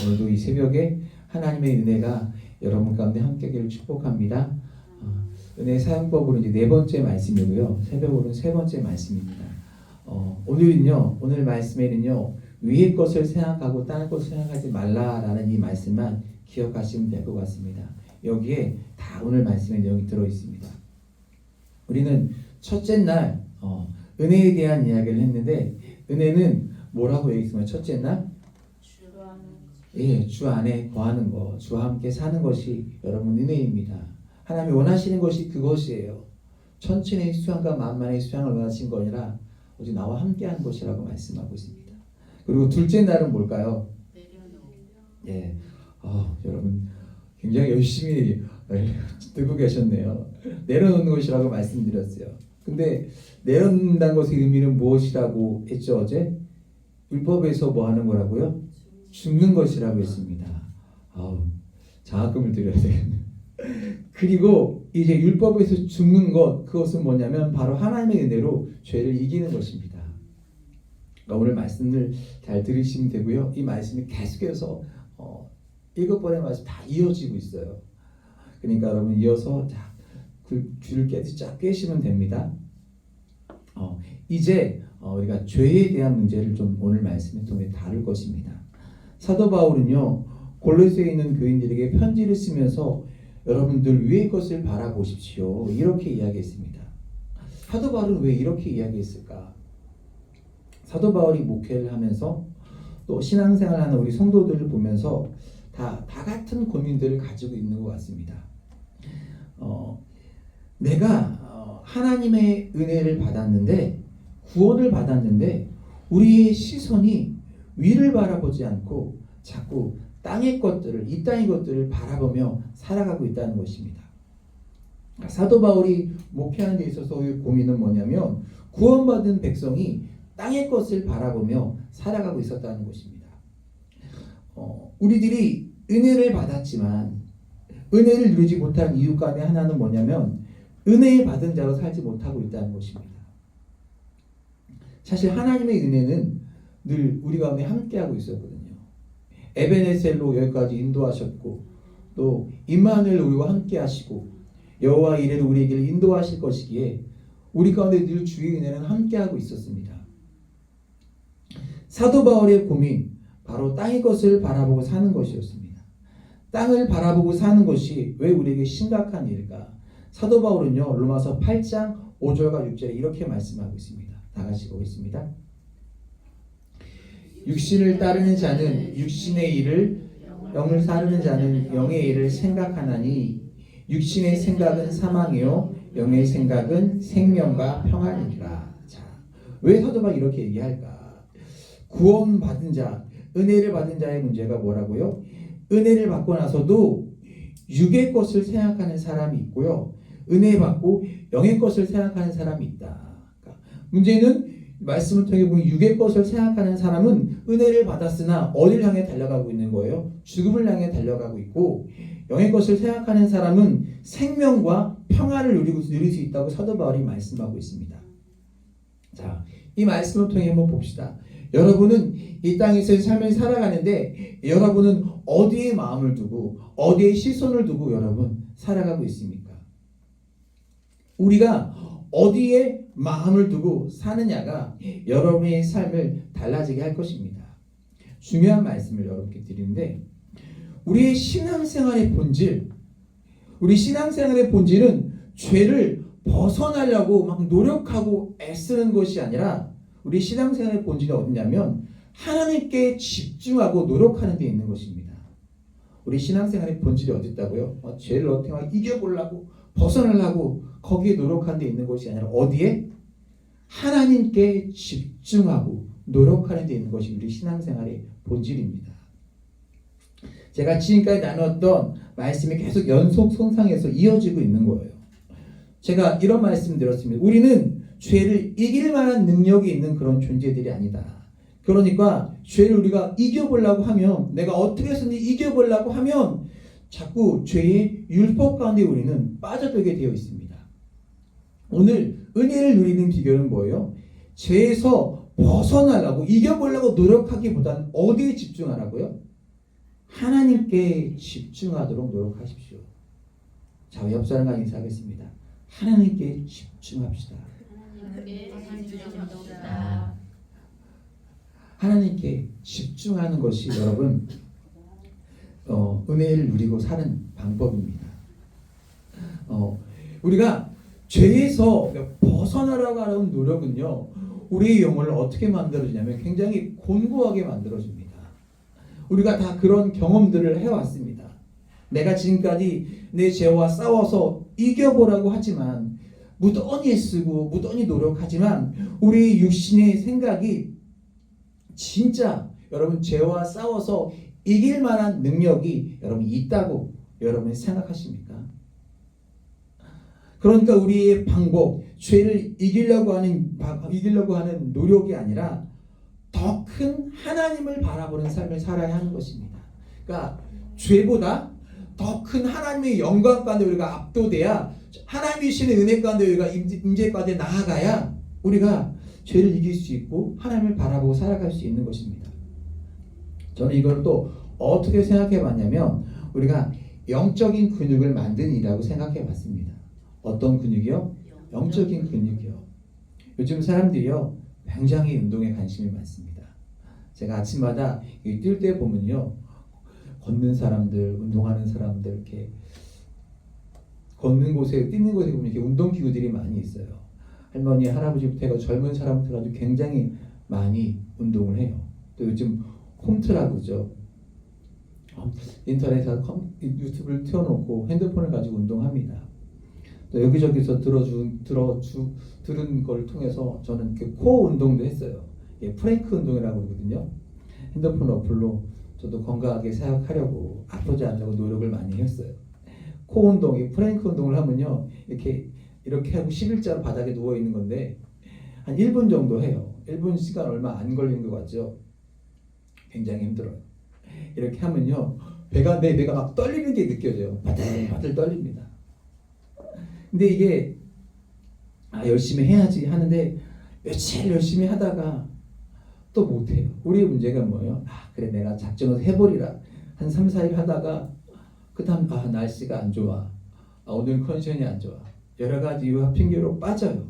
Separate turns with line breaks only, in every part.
오늘도 이 새벽에 하나님의 은혜가 여러분 가운데 함께하기를 축복합니다. 은혜 사용법으로 이제 네 번째 말씀이고요. 새벽으로는 세 번째 말씀입니다. 오늘 말씀에는요, 위의 것을 생각하고 땅의 것을 생각하지 말라라는 이 말씀만 기억하시면 될 것 같습니다. 여기에 다 오늘 말씀의 내용이 들어 있습니다. 우리는 첫째 날 은혜에 대한 이야기를 했는데, 은혜는 뭐라고 얘기했습니까? 첫째 날 주 안에 거하는 것, 주와 함께 사는 것이 여러분 은혜입니다. 하나님이 원하시는 것이 그것이에요. 천천의 수양과 만만의 수양을 원하신 거 아니라 오직 나와 함께하는 것이라고 말씀하고 있습니다. 그리고 둘째 날은 뭘까요? 여러분 굉장히 열심히 듣고 계셨네요. 내려놓는 것이라고 말씀드렸어요. 근데 내려놓는다는 것의 의미는 무엇이라고 했죠 어제? 율법에서 뭐 하는 거라고요? 죽는 것이라고 했습니다. 장학금을 드려야 되겠네요. 그리고 이제 율법에서 죽는 것, 그것은 뭐냐면 바로 하나님의 은혜로 죄를 이기는 것입니다. 그러니까 오늘 말씀을 잘 들으시면 되고요. 이 말씀이 계속해서 7번의 말씀 다 이어지고 있어요. 그러니까 여러분 이어서 그 귀를 쫙 꿰시면 됩니다. 이제 우리가 죄에 대한 문제를 좀 오늘 말씀을 통해 다룰 것입니다. 사도 바울은요, 골로새에 있는 교인들에게 편지를 쓰면서 여러분들 위의 것을 바라보십시오, 이렇게 이야기했습니다. 사도 바울은 왜 이렇게 이야기했을까? 사도 바울이 목회를 하면서 또 신앙생활하는 우리 성도들을 보면서 다 같은 고민들을 가지고 있는 것 같습니다. 내가 하나님의 은혜를 받았는데, 구원을 받았는데 우리의 시선이 위를 바라보지 않고 자꾸 땅의 것들을, 이 땅의 것들을 바라보며 살아가고 있다는 것입니다. 사도 바울이 목회하는 데 있어서의 고민은 뭐냐면 구원받은 백성이 땅의 것을 바라보며 살아가고 있었다는 것입니다. 우리들이 은혜를 받았지만 은혜를 누리지 못한 이유 가운데 하나는 뭐냐면 은혜를 받은 자로 살지 못하고 있다는 것입니다. 사실 하나님의 은혜는 늘 우리 가운데 함께하고 있었거든요. 에베네셀로 여기까지 인도하셨고, 또 임마누엘 우리와 함께하시고 여호와 이레로 우리에게 인도하실 것이기에 우리 가운데 늘 주의 은혜는 함께하고 있었습니다. 사도 바울의 고민, 바로 땅의 것을 바라보고 사는 것이었습니다. 땅을 바라보고 사는 것이 왜 우리에게 심각한 일일까? 사도 바울은요, 로마서 8장 5절과 6절에 이렇게 말씀하고 있습니다. 다 같이 보겠습니다. 육신을 따르는 자는 육신의 일을, 영을 따르는 자는 영의 일을 생각하나니 육신의 생각은 사망이요 영의 생각은 생명과 평안이니라. 자, 왜 사도 바울이 이렇게 얘기할까? 구원받은 자, 은혜를 받은 자의 문제가 뭐라고요? 은혜를 받고 나서도 육의 것을 생각하는 사람이 있고요, 은혜 받고 영의 것을 생각하는 사람이 있다. 문제는 말씀을 통해 보면 육의 것을 생각하는 사람은 은혜를 받았으나 어디를 향해 달려가고 있는 거예요? 죽음을 향해 달려가고 있고, 영의 것을 생각하는 사람은 생명과 평화를 누릴 수 있다고 사도 바울이 말씀하고 있습니다. 자, 이 말씀을 통해 한번 봅시다. 여러분은 이 땅에서의 삶을 살아가는데 여러분은 어디에 마음을 두고 어디에 시선을 두고 여러분 살아가고 있습니까? 우리가 어디에 마음을 두고 사느냐가 여러분의 삶을 달라지게 할 것입니다. 중요한 말씀을 여러분께 드리는데, 우리의 신앙생활의 본질, 우리 신앙생활의 본질은 죄를 벗어나려고 막 노력하고 애쓰는 것이 아니라 우리 신앙생활의 본질이 어디냐면 하나님께 집중하고 노력하는 데 있는 것입니다. 우리 신앙생활의 본질이 어디 있다고요? 죄를 어떻게 막 이겨보려고 벗어나려고 거기에 노력하는 데 있는 것이 아니라 어디에? 하나님께 집중하고 노력하는 데 있는 것이 우리 신앙생활의 본질입니다. 제가 지금까지 나눴던 말씀이 계속 연속 손상해서 이어지고 있는 거예요. 제가 이런 말씀 드렸습니다. 우리는 죄를 이길 만한 능력이 있는 그런 존재들이 아니다. 그러니까 죄를 우리가 이겨보려고 하면, 내가 어떻게 해서든 이겨보려고 하면 자꾸 죄의 율법 가운데 우리는 빠져들게 되어 있습니다. 오늘 은혜를 누리는 비결은 뭐예요? 죄에서 벗어나려고 이겨보려고 노력하기보다는 어디에 집중하라고요? 하나님께 집중하도록 노력하십시오. 자, 옆 사람과 인사하겠습니다. 하나님께 집중합시다. 하나님께 집중하는 것이 여러분 은혜를 누리고 사는 방법입니다. 우리가 죄에서 벗어나려고 하는 노력은요, 우리의 영혼을 어떻게 만들어주냐면 굉장히 곤고하게 만들어줍니다. 우리가 다 그런 경험들을 해왔습니다. 내가 지금까지 내 죄와 싸워서 이겨보라고 하지만 무던히 애쓰고 무던히 노력하지만 우리 육신의 생각이 진짜 여러분 죄와 싸워서 이길 만한 능력이 여러분 있다고 여러분이 생각하십니까? 그러니까 우리의 방법, 죄를 이기려고 하는 노력이 아니라 더 큰 하나님을 바라보는 삶을 살아야 하는 것입니다. 그러니까 죄보다 더 큰 하나님의 영광 가운데 우리가 압도돼야, 하나님이 주시는 은혜 가운데 우리가 임재 가운데 나아가야 우리가 죄를 이길 수 있고 하나님을 바라보고 살아갈 수 있는 것입니다. 저는 이걸 또 어떻게 생각해 봤냐면 우리가 영적인 근육을 만든 일이라고 생각해 봤습니다. 어떤 근육이요? 영적인 근육이요. 요즘 사람들이요 굉장히 운동에 관심이 많습니다. 제가 아침마다 뛸 때 보면요, 걷는 사람들, 운동하는 사람들, 이렇게 걷는 곳에, 뛰는 곳에 보면 이렇게 운동기구들이 많이 있어요. 할머니, 할아버지부터 해서 젊은 사람부터 해서 굉장히 많이 운동을 해요. 또 요즘 홈트라고죠. 인터넷에 유튜브를 틀어놓고 핸드폰을 가지고 운동합니다. 또 여기저기서 들은 걸 통해서 저는 코어 운동도 했어요. 프랭크 운동이라고 그러거든요. 핸드폰 어플로 저도 건강하게 생각하려고 아프지 않으려고 노력을 많이 했어요. 코어 운동, 프랭크 운동을 하면요, 이렇게 하고 11자로 바닥에 누워 있는 건데 한 1분 정도 해요. 1분 시간 얼마 안 걸리는 것 같죠? 굉장히 힘들어요. 이렇게 하면요, 내 배가 막 떨리는 게 느껴져요. 바들바들 떨립니다. 근데 이게 열심히 해야지 하는데 며칠 열심히 하다가 또 못해요. 우리의 문제가 뭐예요? 그래 내가 작정을 해버리라. 한 3, 4일 하다가 그 다음 날씨가 안 좋아. 오늘 컨디션이 안 좋아. 여러 가지 이유와 핑계로 빠져요.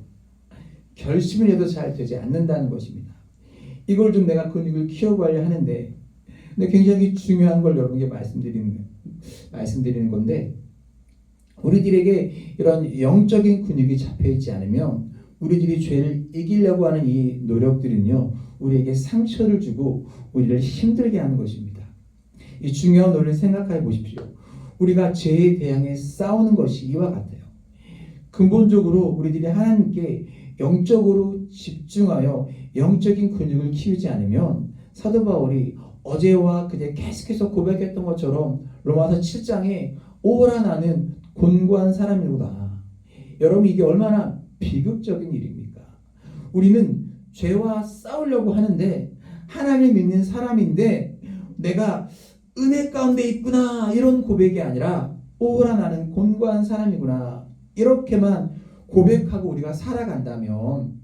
결심을 해도 잘 되지 않는다는 것입니다. 이걸 좀 내가 근육을 키워가려 하는데, 근데 굉장히 중요한 걸 여러분께 말씀드리는 건데, 우리들에게 이런 영적인 근육이 잡혀있지 않으면 우리들이 죄를 이기려고 하는 이 노력들은요, 우리에게 상처를 주고 우리를 힘들게 하는 것입니다. 이 중요한 논리를 생각해 보십시오. 우리가 죄에 대항해 싸우는 것이 이와 같아요. 근본적으로 우리들이 하나님께 영적으로 집중하여 영적인 근육을 키우지 않으면, 사도 바울이 어제와 그제 계속해서 고백했던 것처럼 로마서 7장에 오라 나는 곤고한 사람이구나. 여러분, 이게 얼마나 비극적인 일입니까? 우리는 죄와 싸우려고 하는데, 하나님을 믿는 사람인데 내가 은혜 가운데 있구나, 이런 고백이 아니라 오라 나는 곤고한 사람이구나, 이렇게만 고백하고 우리가 살아간다면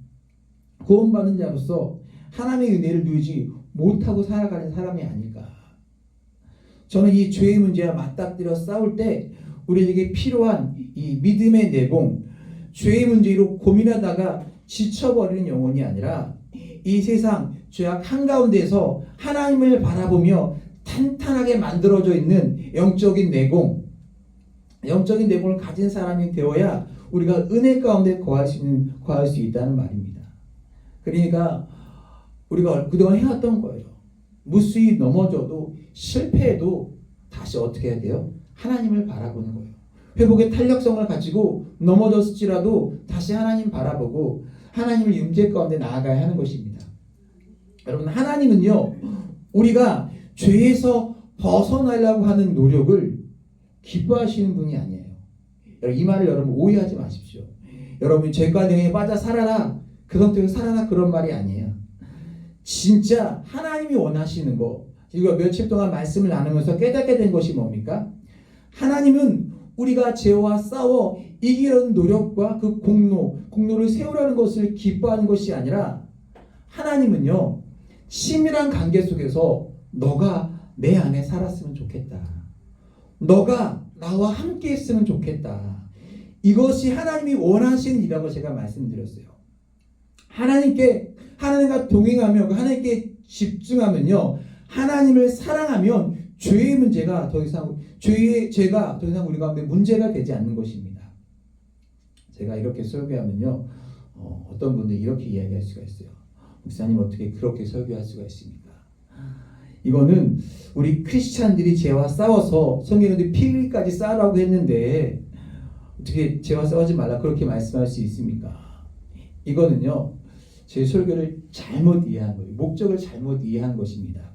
구원받는 자로서 하나님의 은혜를 누리지 못하고 살아가는 사람이 아닐까. 저는 이 죄의 문제와 맞닥뜨려 싸울 때 우리에게 필요한 이 믿음의 내공, 죄의 문제로 고민하다가 지쳐버리는 영혼이 아니라 이 세상 죄악 한가운데에서 하나님을 바라보며 탄탄하게 만들어져 있는 영적인 내공을 가진 사람이 되어야 우리가 은혜 가운데 거할 수 있다는 말입니다. 그러니까 우리가 그동안 해왔던 거예요. 무수히 넘어져도 실패해도 다시 어떻게 해야 돼요? 하나님을 바라보는 거예요. 회복의 탄력성을 가지고 넘어졌을지라도 다시 하나님 바라보고 하나님을 임재 가운데 나아가야 하는 것입니다. 여러분, 하나님은요, 우리가 죄에서 벗어나려고 하는 노력을 기뻐하시는 분이 아니에요. 이 말을 여러분 오해하지 마십시오. 여러분, 죄과 능에 빠져 살아라, 그 상태에서 살아라, 그런 말이 아니에요. 진짜 하나님이 원하시는 거, 이거 며칠 동안 말씀을 나누면서 깨닫게 된 것이 뭡니까? 하나님은 우리가 죄와 싸워 이기려는 노력과 그 공로를 세우라는 것을 기뻐하는 것이 아니라, 하나님은요, 친밀한 관계 속에서 너가 내 안에 살았으면 좋겠다. 너가 나와 함께 했으면 좋겠다. 이것이 하나님이 원하시는 일이라고 제가 말씀드렸어요. 하나님과 동행하며 하나님께 집중하면요, 하나님을 사랑하면 죄의 문제가 더 이상 죄가 더 이상 우리 가운데 문제가 되지 않는 것입니다. 제가 이렇게 설교하면요, 어떤 분들이 이렇게 이야기할 수가 있어요. 목사님, 어떻게 그렇게 설교할 수가 있습니까? 이거는 우리 크리스찬들이 죄와 싸워서 성경에도 피 흘리기까지 싸우라고 했는데 어떻게 죄와 싸우지 말라 그렇게 말씀할 수 있습니까? 이거는요, 제 설교를 잘못 이해한 거예요. 목적을 잘못 이해한 것입니다.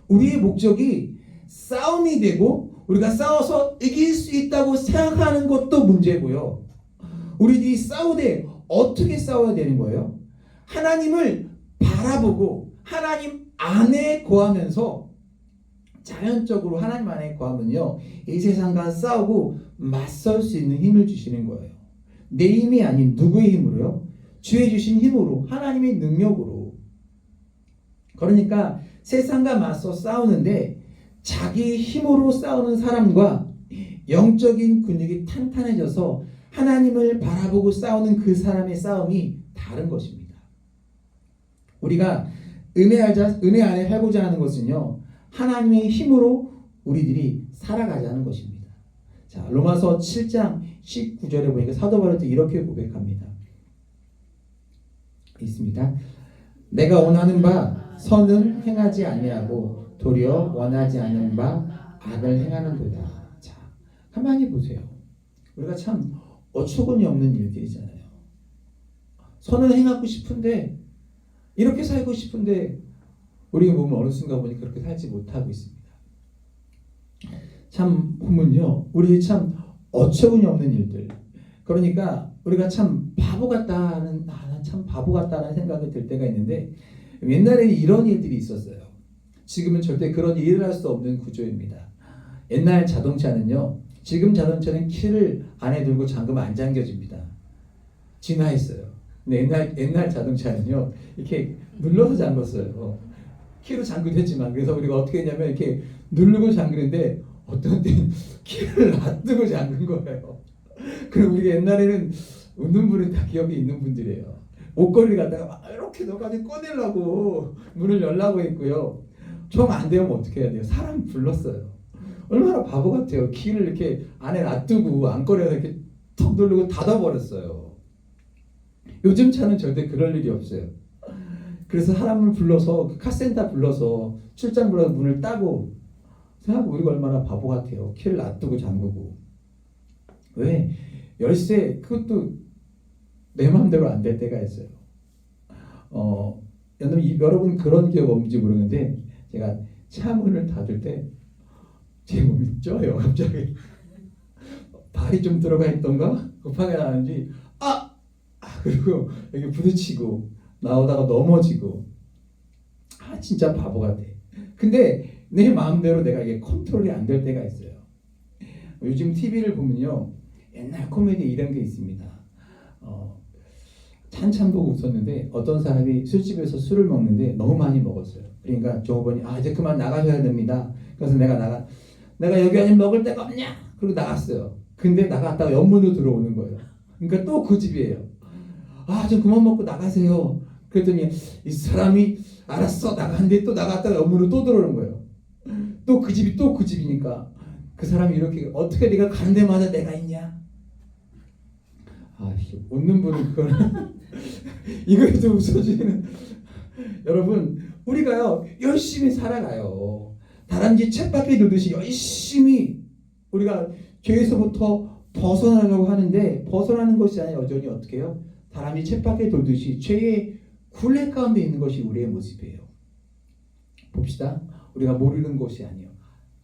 우리의 목적이 싸움이 되고 우리가 싸워서 이길 수 있다고 생각하는 것도 문제고요. 우리들이 싸우되 어떻게 싸워야 되는 거예요? 하나님을 바라보고 하나님 안에 거하면서, 자연적으로 하나님 안에 거하면요, 이 세상과 싸우고 맞설 수 있는 힘을 주시는 거예요. 내 힘이 아닌 누구의 힘으로요? 주의 주신 힘으로, 하나님의 능력으로. 그러니까 세상과 맞서 싸우는데 자기 힘으로 싸우는 사람과 영적인 근육이 탄탄해져서 하나님을 바라보고 싸우는 그 사람의 싸움이 다른 것입니다. 우리가 은혜 안에 살고자 하는 것은요, 하나님의 힘으로 우리들이 살아가자는 것입니다. 자, 로마서 7장 19절에 보니까 사도 바울도 이렇게 고백합니다. 있습니다. 내가 원하는 바 선은 행하지 아니하고 도리어 원하지 않는 바 악을 행하는도다. 자, 가만히 보세요. 우리가 참 어처구니 없는 일들이잖아요. 선은 행하고 싶은데, 이렇게 살고 싶은데 우리가 보면 어느 순간 보니 그렇게 살지 못하고 있습니다. 참 보면요, 우리 참 어처구니 없는 일들. 그러니까 우리가 참 바보 같다는, 참 바보 같다는 생각이 들 때가 있는데, 옛날에는 이런 일들이 있었어요. 지금은 절대 그런 일이 일어날 수 없는 구조입니다. 옛날 자동차는요, 지금 자동차는 키를 안에 들고 잠그면 안 잠겨집니다. 진화했어요. 근데 옛날 자동차는요, 이렇게 눌러서 잠궜어요. 키로 잠그도 했지만. 그래서 우리가 어떻게 했냐면 이렇게 누르고 잠그는데 어떤 때는 키를 놔두고 잠근 거예요. 그럼 우리가 옛날에는 웃는 분은 다 기억이 있는 분들이에요. 옷걸이를 갖다가 막 이렇게 넣어가지고 꺼내려고 문을 열라고 했고요. 정 안 되면 어떻게 해야 돼요? 사람 불렀어요. 얼마나 바보 같아요. 키를 이렇게 안에 놔두고 안걸이에서 이렇게 턱 누르고 닫아버렸어요. 요즘 차는 절대 그럴 일이 없어요. 그래서 사람을 불러서, 카센터 불러서, 출장 불러서 문을 따고, 생각하고 우리가 얼마나 바보 같아요. 키를 놔두고 잠그고. 왜? 열쇠, 그것도 내 마음대로 안 될 때가 있어요. 여러분 그런 기억 없는지 모르는데, 제가 차 문을 닫을 때 제 몸이 쪄요. 갑자기 발이 좀 들어가 있던가 급하게 나는지 그리고 여기 부딪히고 나오다가 넘어지고, 진짜 바보 같아. 근데 내 마음대로 내가 이게 컨트롤이 안 될 때가 있어요. 요즘 TV를 보면요, 옛날 코미디 이런 게 있습니다. 한참 보고 웃었는데, 어떤 사람이 술집에서 술을 먹는데 너무 많이 먹었어요. 그러니까 종업원이 이제 그만 나가셔야 됩니다. 그래서 내가 여기 아니면 먹을 데가 없냐? 그리고 나갔어요. 근데 나갔다가 옆문으로 들어오는 거예요. 그러니까 또 그 집이에요. 좀 그만 먹고 나가세요. 그랬더니 이 사람이 알았어 나갔는데 또 나갔다가 옆문으로 또 들어오는 거예요. 또 그 집이 또 그 집이니까 그 사람이 이렇게, 어떻게 네가 가는 데마다 내가 있냐? 웃는 분은 그거는 이거에도 웃어주는. 여러분, 우리가요 열심히 살아가요. 다람쥐 쳇바퀴 돌듯이 열심히 우리가 죄에서부터 벗어나려고 하는데, 벗어나는 것이 아니라 여전히 어떻게 해요? 다람쥐 쳇바퀴 돌듯이 죄의 굴레 가운데 있는 것이 우리의 모습이에요. 봅시다. 우리가 모르는 것이 아니에요.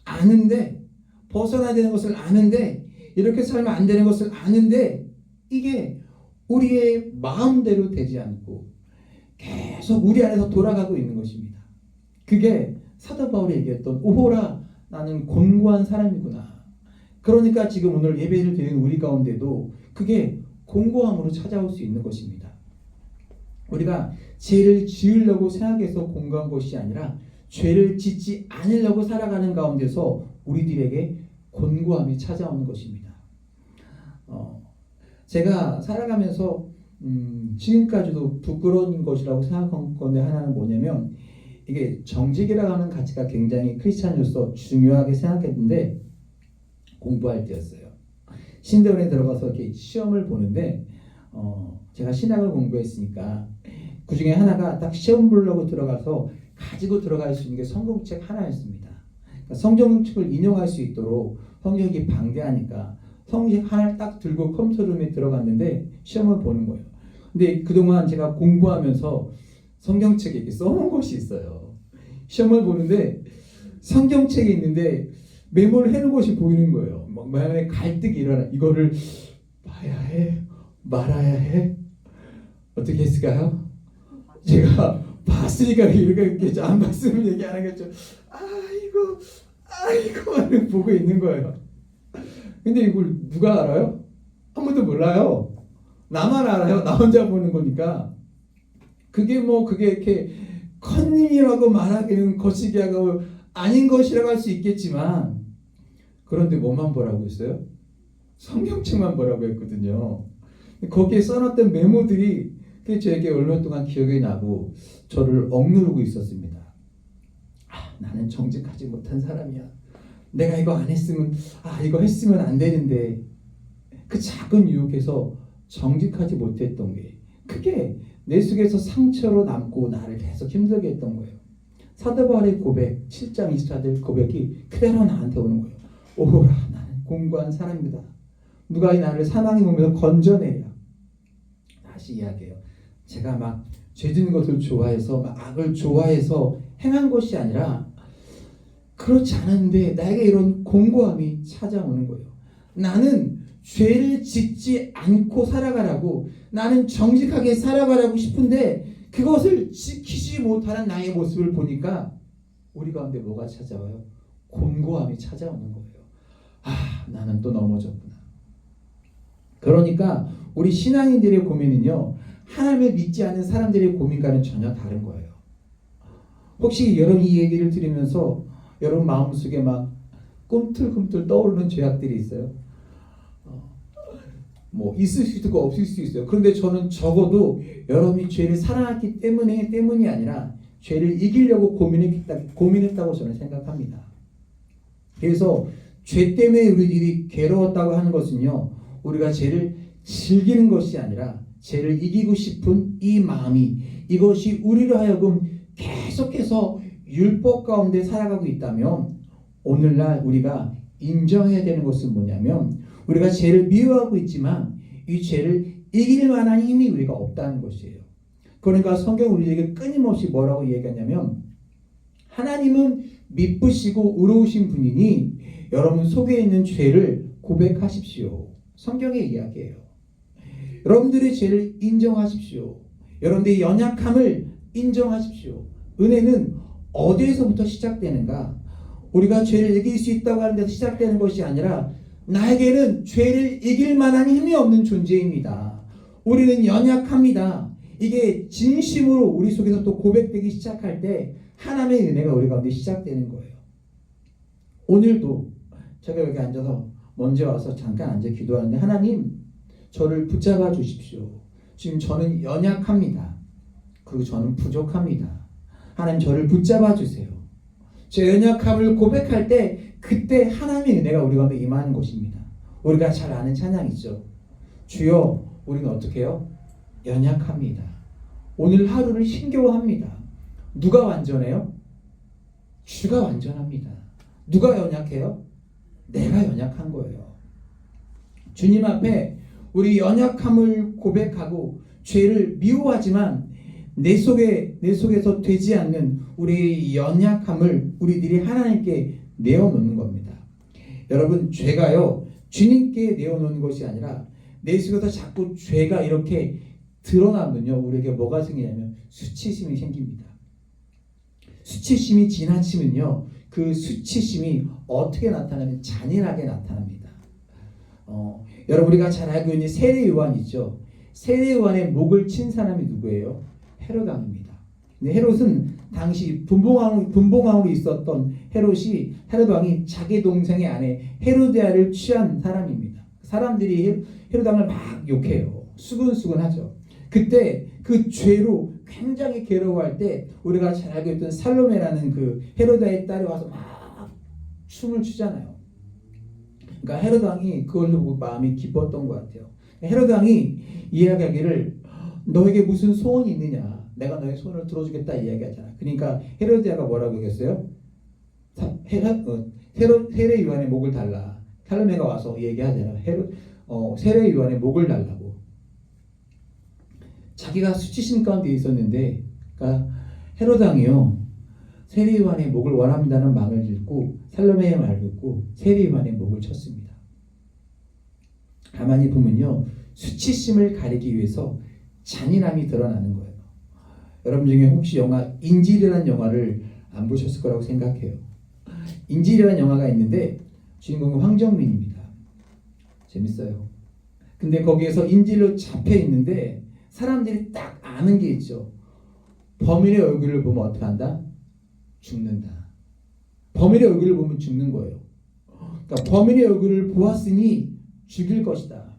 아는데, 벗어나야 되는 것을 아는데, 이렇게 살면 안 되는 것을 아는데, 이게 우리의 마음대로 되지 않고 계속 우리 안에서 돌아가고 있는 것입니다. 그게 사도 바울이 얘기했던, 오호라 나는 곤고한 사람이구나. 그러니까 지금 오늘 예배를 드리는 우리 가운데도 그게 공고함으로 찾아올 수 있는 것입니다. 우리가 죄를 지으려고 생각해서 공고한 것이 아니라 죄를 짓지 않으려고 살아가는 가운데서 우리들에게 곤고함이 찾아오는 것입니다. 제가 살아가면서 지금까지도 부끄러운 것이라고 생각한 건데 하나는 뭐냐면, 이게 정직이라고 하는 가치가 굉장히 크리스찬으로서 중요하게 생각했는데 공부할 때였어요. 신대원에 들어가서 이렇게 시험을 보는데 제가 신학을 공부했으니까 그 중에 하나가 딱 시험 보려고 들어가서 가지고 들어갈 수 있는 게 성경책 하나였습니다. 그러니까 성경책을 인용할 수 있도록 성경이 방대하니까 성경책 하나를 딱 들고 컴퓨터룸에 들어갔는데 시험을 보는 거예요. 근데 그동안 제가 공부하면서 성경책에 이렇게 써놓은 것이 있어요. 시험을 보는데 성경책에 있는데 메모를 해놓은 것이 보이는 거예요. 막 마음에 갈등이 일어나. 이거를 봐야 해? 말아야 해? 어떻게 했을까요? 제가 봤으니까 이렇게 안 봤으면 얘기 안 하겠죠. 아이고 보고 있는 거예요. 근데 이걸 누가 알아요? 아무도 몰라요. 나만 알아요. 나 혼자 보는 거니까. 그게 이렇게 컨닝이라고 말하기는 거시기하고 아닌 것이라고 할 수 있겠지만, 그런데 뭐만 보라고 했어요? 성경책만 보라고 했거든요. 거기에 써놨던 메모들이 저에게 얼마 동안 기억이 나고 저를 억누르고 있었습니다. 나는 정직하지 못한 사람이야. 내가 이거 안 했으면, 이거 했으면 안 되는데. 그 작은 유혹에서 정직하지 못했던 게 그게 내 속에서 상처로 남고 나를 계속 힘들게 했던 거예요. 사도 바울의 고백 7장 24절 고백이 그대로 나한테 오는 거예요. 오라, 나는 공고한 사람이다. 누가 이 나를 사망의 몸에서 건져내랴. 다시 이야기해요. 제가 막 죄짓는 것을 좋아해서 막 악을 좋아해서 행한 것이 아니라, 그렇지 않은데 나에게 이런 공고함이 찾아오는 거예요. 나는 죄를 짓지 않고 살아가라고, 나는 정직하게 살아가라고 싶은데 그것을 지키지 못하는 나의 모습을 보니까 우리 가운데 뭐가 찾아와요? 곤고함이 찾아오는 거예요. 나는 또 넘어졌구나. 그러니까 우리 신앙인들의 고민은요, 하나님을 믿지 않는 사람들의 고민과는 전혀 다른 거예요. 혹시 여러분 이 얘기를 들으면서 여러분 마음속에 막 꿈틀꿈틀 떠오르는 죄악들이 있어요? 있을 수 있고 없을 수 있어요. 그런데 저는 적어도 여러분이 죄를 사랑했기 때문이 아니라 죄를 이기려고 고민했다고 저는 생각합니다. 그래서 죄 때문에 우리들이 괴로웠다고 하는 것은요, 우리가 죄를 즐기는 것이 아니라 죄를 이기고 싶은 이 마음이, 이것이 우리로 하여금 계속해서 율법 가운데 살아가고 있다면, 오늘날 우리가 인정해야 되는 것은 뭐냐면, 우리가 죄를 미워하고 있지만 이 죄를 이길 만한 힘이 우리가 없다는 것이에요. 그러니까 성경 우리에게 끊임없이 뭐라고 얘기하냐면, 하나님은 미쁘시고 의로우신 분이니 여러분 속에 있는 죄를 고백하십시오. 성경의 이야기예요. 여러분들의 죄를 인정하십시오. 여러분들의 연약함을 인정하십시오. 은혜는 어디에서부터 시작되는가? 우리가 죄를 이길 수 있다고 하는 데서 시작되는 것이 아니라, 나에게는 죄를 이길 만한 힘이 없는 존재입니다. 우리는 연약합니다. 이게 진심으로 우리 속에서 또 고백되기 시작할 때 하나님의 은혜가 우리 가운데 시작되는 거예요. 오늘도 제가 여기 앉아서 먼저 와서 잠깐 앉아 기도하는데, 하나님 저를 붙잡아 주십시오. 지금 저는 연약합니다. 그리고 저는 부족합니다. 하나님 저를 붙잡아 주세요. 제 연약함을 고백할 때 그때 하나님의 은혜가 우리 가운데 임하는 것입니다. 우리가 잘 아는 찬양이죠. 주여 우리는 어떻게 해요? 연약합니다. 오늘 하루를 힘겨워합니다. 누가 완전해요? 주가 완전합니다. 누가 연약해요? 내가 연약한 거예요. 주님 앞에 우리 연약함을 고백하고 죄를 미워하지만 내 속에서 되지 않는 우리의 연약함을 우리들이 하나님께 내어놓는 겁니다. 여러분, 죄가요 주님께 내어놓는 것이 아니라 내 속에서 자꾸 죄가 이렇게 드러나면요, 우리에게 뭐가 생기냐면 수치심이 생깁니다. 수치심이 지나치면요, 그 수치심이 어떻게 나타나면 잔인하게 나타납니다. 여러분, 우리가 잘 알고 있는 세례 요한 있죠. 세례 요한의 목을 친 사람이 누구예요? 헤롯 왕입니다. 근데 헤롯은 당시 분봉왕으로 있었던 헤롯 왕이 자기 동생의 아내 헤로디아를 취한 사람입니다. 사람들이 헤롯 왕을 막 욕해요. 수근수근하죠. 그때 그 죄로 굉장히 괴로워할 때 우리가 잘 알고 있던 살로메라는 그 헤로디아의 딸이 와서 막 춤을 추잖아요. 그러니까 헤롯 왕이 그걸 보고 마음이 기뻤던 것 같아요. 헤롯 왕이 이야기하기를 너에게 무슨 소원이 있느냐? 내가 너의 소원을 들어주겠다 이야기하잖아. 그러니까 헤로디아가 뭐라고 얘기했어요? 세례 요한의 목을 달라. 살로메가 와서 얘기하잖아요. 세례 요한의 목을 달라고. 자기가 수치심 가운데 있었는데, 그러니까 헤롯 왕이요 세례 요한의 목을 원합니다는 말을 듣고 살로메의 말을 듣고 세례 요한의 목을 쳤습니다. 가만히 보면요 수치심을 가리기 위해서 잔인함이 드러나는 거예요. 여러분 중에 혹시 영화 인질이라는 영화를 안 보셨을 거라고 생각해요. 인질이라는 영화가 있는데 주인공은 황정민입니다. 재밌어요. 근데 거기에서 인질로 잡혀 있는데 사람들이 딱 아는 게 있죠. 범인의 얼굴을 보면 어떻게 한다? 죽는다. 범인의 얼굴을 보면 죽는 거예요. 그러니까 범인의 얼굴을 보았으니 죽일 것이다.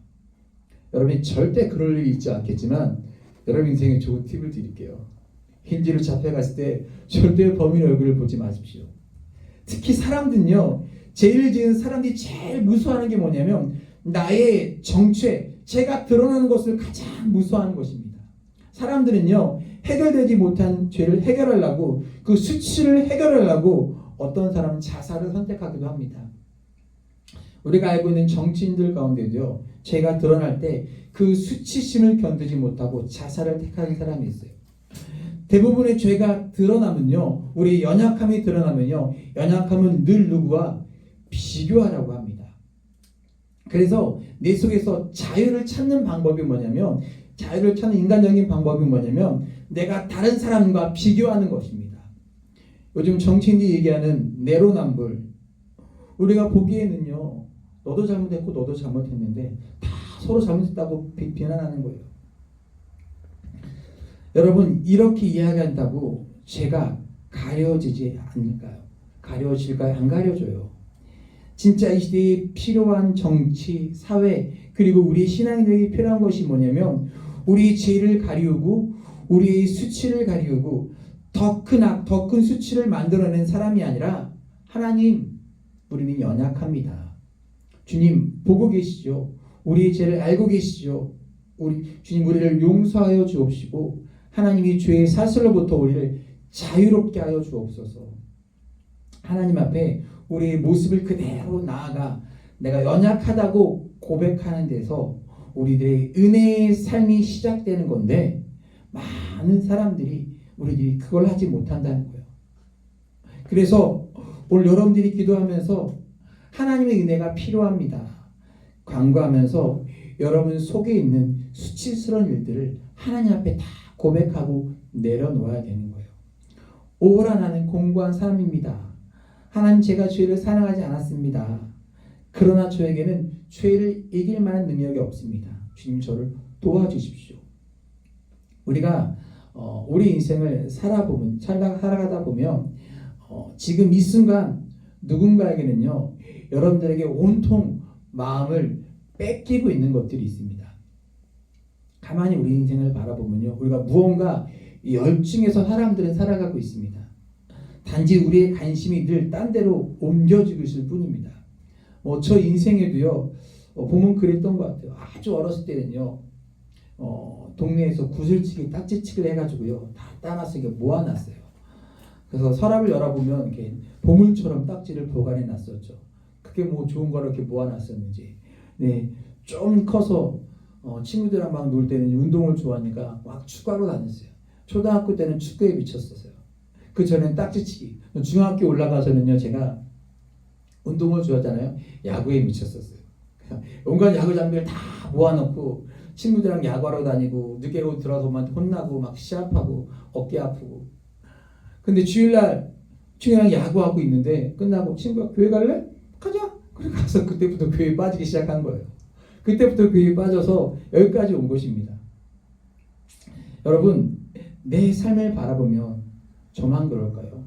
여러분이 절대 그럴 일이 있지 않겠지만 여러분 인생에 좋은 팁을 드릴게요. 인질로 잡혀갔을 때 절대 범인의 얼굴을 보지 마십시오. 특히 사람들은요 죄를 지은 사람들이 제일 무서워하는 게 뭐냐면 나의 정체, 죄가 드러나는 것을 가장 무서워하는 것입니다. 사람들은요 해결되지 못한 죄를 해결하려고 그 수치를 해결하려고 어떤 사람은 자살을 선택하기도 합니다. 우리가 알고 있는 정치인들 가운데도요 죄가 드러날 때 그 수치심을 견디지 못하고 자살을 택하는 사람이 있어요. 대부분의 죄가 드러나면요 우리 연약함이 드러나면요 연약함은 늘 누구와 비교하라고 합니다. 그래서 내 속에서 자유를 찾는 방법이 뭐냐면 자유를 찾는 인간적인 방법이 뭐냐면 내가 다른 사람과 비교하는 것입니다. 요즘 정치인들이 얘기하는 내로남불 우리가 보기에는요 너도 잘못했고 너도 잘못했는데 다 서로 잘못했다고 비난하는 거예요. 여러분 이렇게 이야기한다고 죄가 가려지지 않을까요? 가려질까요? 안 가려져요. 진짜 이 시대에 필요한 정치, 사회 그리고 우리 신앙인에게 필요한 것이 뭐냐면 우리 죄를 가리우고 우리의 수치를 가리우고 더 큰 악, 더 큰 수치를 만들어낸 사람이 아니라 하나님 우리는 연약합니다. 주님 보고 계시죠. 우리의 죄를 알고 계시죠. 주님 우리를 용서하여 주옵시고 하나님이 죄의 사슬로부터 우리를 자유롭게 하여 주옵소서. 하나님 앞에 우리의 모습을 그대로 나아가 내가 연약하다고 고백하는 데서 우리들의 은혜의 삶이 시작되는 건데 많은 사람들이 우리들이 그걸 하지 못한다는 거예요. 그래서 오늘 여러분들이 기도하면서 하나님의 은혜가 필요합니다. 간구하면서 여러분 속에 있는 수치스러운 일들을 하나님 앞에 다 고백하고 내려놓아야 되는 거예요. 오호라 나는 공고한 사람입니다. 하나님 제가 죄를 사랑하지 않았습니다. 그러나 저에게는 죄를 이길 만한 능력이 없습니다. 주님 저를 도와주십시오. 우리가 우리 인생을 살아가다 보면 지금 이 순간 누군가에게는요 여러분들에게 온통 마음을 뺏기고 있는 것들이 있습니다. 가만히 우리 인생을 바라보면요 우리가 무언가 열중해서 사람들은 살아가고 있습니다. 단지 우리의 관심이 늘 딴 데로 옮겨지고 있을 뿐입니다. 저 인생에도요 보면 그랬던 것 같아요. 아주 어렸을 때는요 동네에서 구슬치기 딱지치기를 해가지고요 다 따놔서 이게 모아놨어요. 그래서 서랍을 열어보면 이렇게 보물처럼 딱지를 보관해 놨었죠. 그게 뭐 좋은 거를 이렇게 모아놨었는지. 네, 좀 커서 친구들이랑 막 놀 때는 운동을 좋아하니까 막 축구하러 다녔어요. 초등학교 때는 축구에 미쳤었어요. 그 전엔 딱지치기. 중학교 올라가서는요 제가 운동을 좋아하잖아요. 야구에 미쳤었어요. 온갖 야구 장비를 다 모아놓고 친구들이랑 야구하러 다니고 늦게 들어서만 혼나고 막 시합하고 어깨 아프고. 근데 주일날 친구랑 야구하고 있는데 끝나고 친구가 교회 갈래? 가자. 그래 가서 그때부터 교회에 빠지기 시작한 거예요. 그때부터 교회에 빠져서 여기까지 온 것입니다. 여러분 내 삶을 바라보면 저만 그럴까요?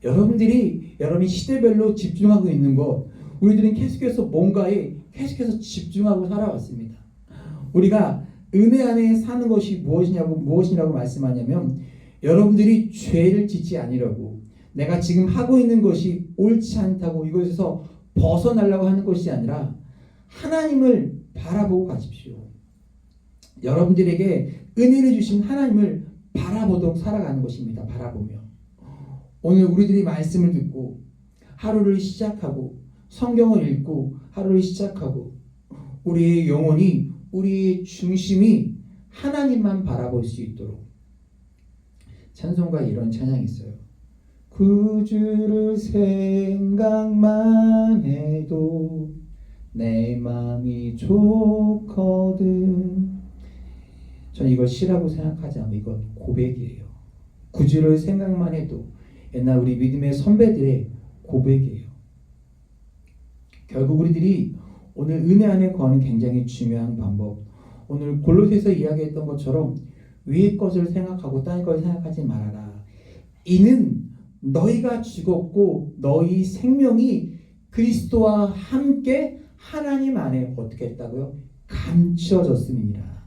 여러분이 시대별로 집중하고 있는 것, 우리들은 계속해서 뭔가에 계속해서 집중하고 살아왔습니다. 우리가 은혜 안에 사는 것이 무엇이냐고 말씀하냐면, 여러분들이 죄를 짓지 아니라고, 내가 지금 하고 있는 것이 옳지 않다고 이것에서 벗어나려고 하는 것이 아니라 하나님을 바라보고 가십시오. 여러분들에게 은혜를 주신 하나님을 바라보도록 살아가는 것입니다. 바라보며 오늘 우리들이 말씀을 듣고 하루를 시작하고 성경을 읽고 하루를 시작하고 우리의 영혼이, 우리의 중심이 하나님만 바라볼 수 있도록, 찬송가에 이런 찬양이 있어요. 그 주를 생각만 해도 내 마음이 좋거든. 저는 이걸 시라고 생각하지 않고 이건 고백이에요. 그 주를 생각만 해도, 옛날 우리 믿음의 선배들의 고백이에요. 결국 우리들이 오늘 은혜 안에 거하는 굉장히 중요한 방법, 오늘 골로새서 이야기했던 것처럼 위의 것을 생각하고 땅의 것을 생각하지 말아라. 이는 너희가 죽었고 너희 생명이 그리스도와 함께 하나님 안에 어떻게 했다고요? 감춰졌음이니라.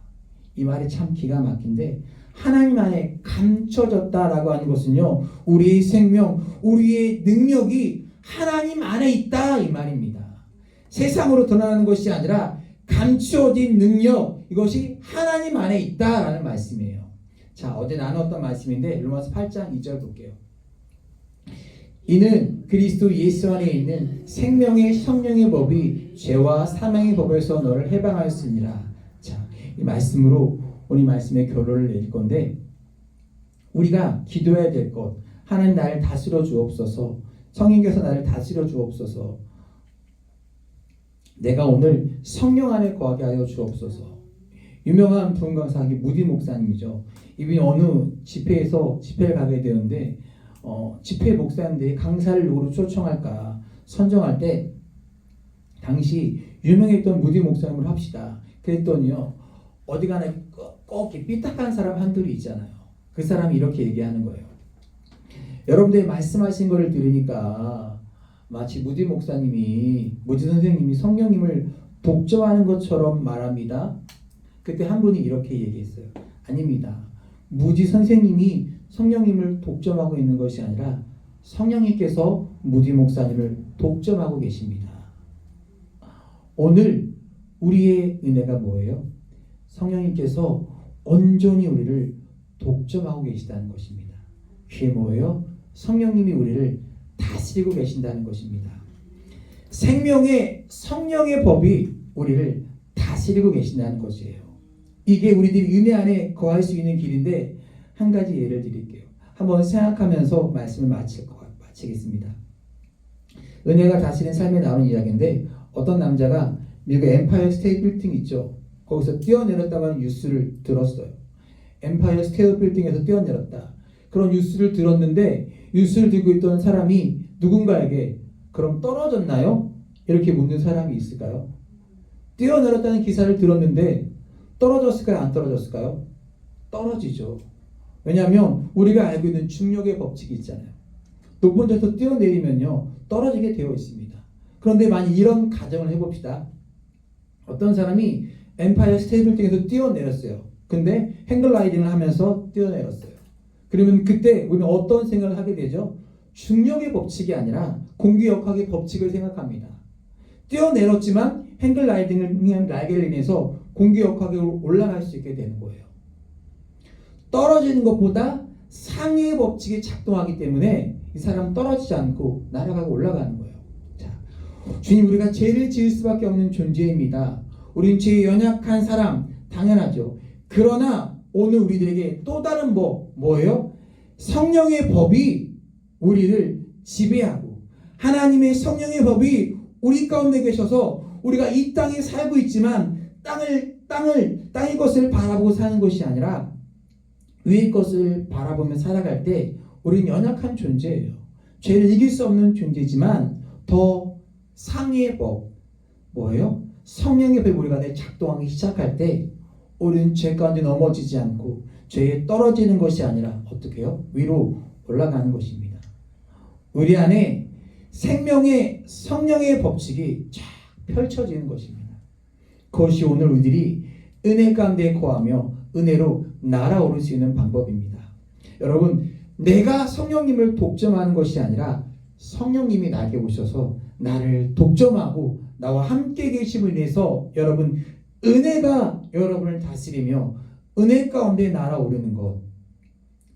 이 말이 참 기가 막힌데, 하나님 안에 감춰졌다라고 하는 것은요, 우리의 생명, 우리의 능력이 하나님 안에 있다 이 말입니다. 세상으로 드러나는 것이 아니라 감추어진 능력, 이것이 하나님 안에 있다라는 말씀이에요. 자, 어제 나눴던 말씀인데 로마서 8장 2절 볼게요. 이는 그리스도 예수 안에 있는 생명의 성령의 법이 죄와 사망의 법에서 너를 해방하였습니다. 자, 이 말씀으로 오늘 말씀의 결론을 낼 건데, 우리가 기도해야 될 것, 하나님 나를 다스려 주옵소서, 성령께서 나를 다스려 주옵소서, 내가 오늘 성령 안에 거하게 하여 주옵소서. 유명한 부흥 강사기 무디 목사님이죠. 이분이 어느 집회에서 집회를 가게 되는데 집회 목사인데 강사를 누구로 초청할까 선정할 때 당시 유명했던 무디 목사님을 합시다. 그랬더니요, 어디 가나 꼭 삐딱한 사람 한둘이 있잖아요. 그 사람이 이렇게 얘기하는 거예요. 여러분들이 말씀하신 거를 들으니까 마치 무디 목사님이, 무디 선생님이 성령님을 독점하는 것처럼 말합니다. 그때 한 분이 이렇게 얘기했어요. 아닙니다. 무디 선생님이 성령님을 독점하고 있는 것이 아니라 성령님께서 무디 목사님을 독점하고 계십니다. 오늘 우리의 은혜가 뭐예요? 성령님께서 온전히 우리를 독점하고 계시다는 것입니다. 그게 뭐예요? 성령님이 우리를 다스리고 계신다는 것입니다. 생명의 성령의 법이 우리를 다스리고 계신다는 것이에요. 이게 우리들이 은혜 안에 거할 수 있는 길인데, 한 가지 예를 드릴게요. 한번 생각하면서 말씀을 마치겠습니다. 은혜가 다스리는 삶에 나오는 이야기인데, 어떤 남자가 미국 엠파이어 스테이트 빌딩 있죠. 거기서 뛰어내렸다고 하는 뉴스를 들었어요. 엠파이어 스테이트 빌딩에서 뛰어내렸다. 그런 뉴스를 들었는데, 뉴스를 들고 있던 사람이 누군가에게 그럼 떨어졌나요? 이렇게 묻는 사람이 있을까요? 뛰어내렸다는 기사를 들었는데 떨어졌을까요? 안 떨어졌을까요? 떨어지죠. 왜냐하면 우리가 알고 있는 중력의 법칙이 있잖아요. 높은 데서 뛰어내리면요, 떨어지게 되어 있습니다. 그런데 만약 이런 가정을 해봅시다. 어떤 사람이 엠파이어 스테이트 빌딩에서 뛰어내렸어요. 근데 행글라이딩을 하면서 뛰어내렸어요. 그러면 그때 우리는 어떤 생각을 하게 되죠? 중력의 법칙이 아니라 공기역학의 법칙을 생각합니다. 뛰어내렸지만 행글라이딩을 그냥 날개를 인해서 공기역학으로 올라갈 수 있게 되는 거예요. 떨어지는 것보다 상위의 법칙이 작동하기 때문에 이 사람 떨어지지 않고 날아가고 올라가는 거예요. 자, 주님, 우리가 죄를 지을 수밖에 없는 존재입니다. 우린 죄에 연약한 사람, 당연하죠. 그러나 오늘 우리들에게 또 다른 법, 뭐예요? 성령의 법이 우리를 지배하고, 하나님의 성령의 법이 우리 가운데 계셔서 우리가 이 땅에 살고 있지만 땅의 것을 바라보고 사는 것이 아니라 위의 것을 바라보며 살아갈 때 우리는 연약한 존재예요. 죄를 이길 수 없는 존재지만 더 상위의 법, 뭐예요? 성령의 법이 우리가 작동하기 시작할 때 우리는 죄 가운데 넘어지지 않고 죄에 떨어지는 것이 아니라 어떻게 해요? 위로 올라가는 것입니다. 우리 안에 생명의 성령의 법칙이 쫙 펼쳐지는 것입니다. 그것이 오늘 우리들이 은혜 가운데 거하며 은혜로 날아오를 수 있는 방법입니다. 여러분, 내가 성령님을 독점하는 것이 아니라 성령님이 나에게 오셔서 나를 독점하고 나와 함께 계심을 위해서 여러분, 은혜가 여러분을 다스리며 은혜 가운데 날아오르는 것,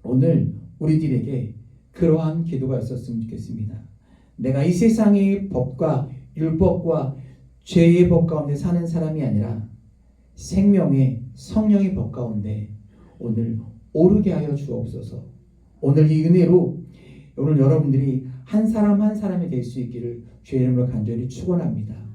오늘 우리들에게 그러한 기도가 있었으면 좋겠습니다. 내가 이 세상의 법과 율법과 죄의 법 가운데 사는 사람이 아니라 생명의 성령의 법 가운데 오늘 오르게 하여 주옵소서. 오늘 이 은혜로 오늘 여러분들이 한 사람 한 사람이 될 수 있기를 주의 이름으로 간절히 축원합니다.